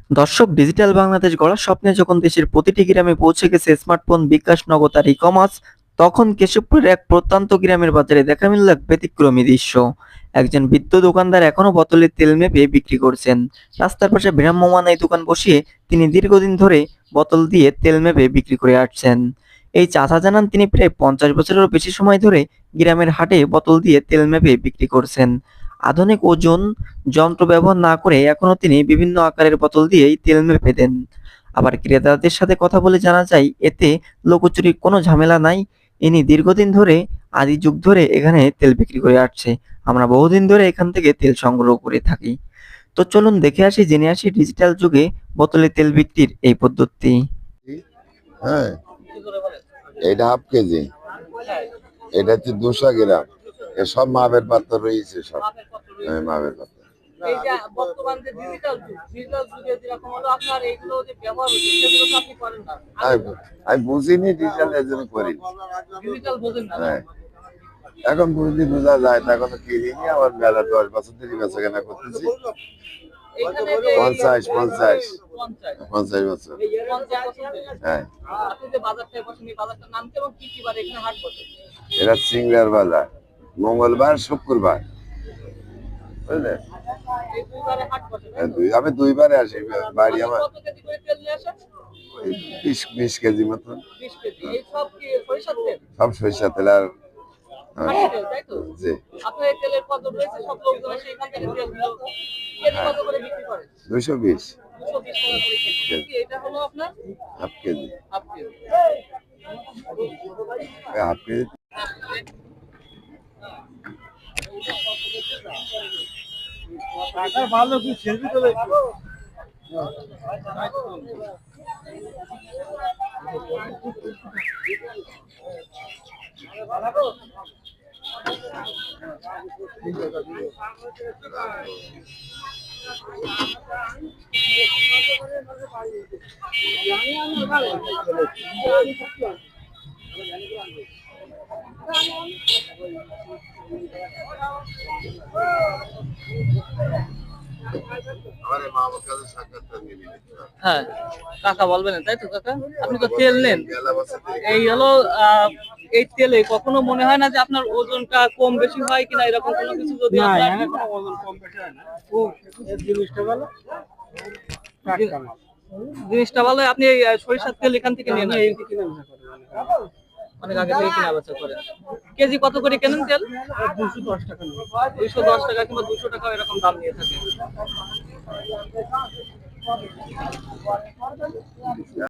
দর্শক, ডিজিটাল বাংলাদেশ গড়ার স্বপ্নে যখন দেশের প্রতিটি গ্রামে পৌঁছে গেছে স্মার্টফোন বিকাশ, নগদ আর ই-কমার্স, তখন কেশবপুরের এক প্রত্যন্ত গ্রামের বাজারে দেখা মিলল এক ব্যতিক্রমী দৃশ্য। একজন বৃদ্ধ দোকানদার এখনো বোতলে তেল মেপে বিক্রি করছেন। রাস্তার পাশে ভ্রাম্যমাণ এই দোকান বসিয়ে তিনি দীর্ঘদিন ধরে বোতল দিয়ে তেল মেপে বিক্রি করে আসছেন। এই চাচা জানান তিনি প্রায় 50 বছরেরও বেশি সময় ধরে গ্রামের হাটে বোতল দিয়ে তেল মেপে বিক্রি করছেন। আধুনিক ওজন যন্ত্র ব্যবহার না করে এখনো তিনি বিভিন্ন আকারের বোতল দিয়েই তেল মেপে দেন। আবার ক্রেতাদের সাথে কথা বলে জানা যায় এতে লুকোচুরির কোনো ঝামেলা নাই। ইনি দীর্ঘদিন ধরে, আদি যুগ ধরে এখানে তেল বিক্রি করে আসছে। আমরা বহুদিন ধরে এখান থেকে তেল সংগ্রহ করে থাকি। তো চলুন দেখে আসি, জেনে আসি ডিজিটাল যুগে বোতলে তেল বিক্রির এই পদ্ধতি। হ্যাঁ, এটা হাফ কেজি, এটা হচ্ছে 200 গ্রাম। সব মাপের পাত্র রয়েছে, সব হ্যাঁ, মাপের পাত্র। এই যে বর্তমান যে ডিজিটাল যুগ, ডিজিটাল যুগে যেরকম হলো আপনার এইগুলো যে ব্যবহার হচ্ছে সেগুলো তো আপনি করেন না। আমি বুঝিনি ডিজিটাল, এর জন্য করি। ডিজিটাল বোঝেন না? হ্যাঁ, এখন বুঝলি বোঝা যায় না, এখনো কিনিনি। আমার মেলা 10 বছর ধরে বেচা কেনা করতেছি। এখানে যে 50 50 50 50 বছর। 50 বছর ধরে। হ্যাঁ, আপনি যে বাজারটায় বসেন, এই বাজারটার নাম কি এবং কি কি বারে এখানে হাট বসে? এটা সিংড়ার বাজার, মঙ্গলবার শুক্রবার, বুঝলেন? এই দুই বারে হাট বসে, তাই তো? আমি 2 বারে আসি বাড়ি আপনি আমার। কত কেজি করে তেল নিয়ে আসেন? ওই 20 কেজি মতন। 20 কেজি। এই সব কি সরিষার তেল? সব সরিষা তেল আর খাঁটি তেল, তাই তো? জি। আপনার এই তেলের কদর রয়েছে, সব লোকজন এসে এখান থেকে তেলগুলো কেজি কত করে বিক্রি করে? 220 220 টাকা করে কেজি। কি এটা হলো আপনার half KG. Half KG. Half KG. টাকা ভালো কি সেলফি তোলে আমার মা বাবার কাছে সাক্ষাৎটা নিয়ে নিতে হবে। হ্যাঁ, কাকা বলবেন তাই তো? কাকা, আপনি তো তেল নেন, মেলা বছর ধরে এই হলো এই তেলে কখনো মনে হয় না যে আপনার ওজনটা কম বেশি হয় কিনা, এরকম কোনো কিছু যদি না, আপনার এখানে কোনো ওজন কম বেশি হয় না। ও, এই জিনিসটা ভালো, টাটকা মাল। জিনিসটা ভালো, আপনি এই সরিষার তেল এখান থেকে নিয়ে আমি নেন, এই দিকে কিনে বেচা করি অনেক আগে থেকে কেনা বেচা করেন। কেজি কত করে কেনেন তেল? 210 টাকা নেই। 210 টাকা কিংবা 200 টাকা এরকম দাম নিয়ে থাকে।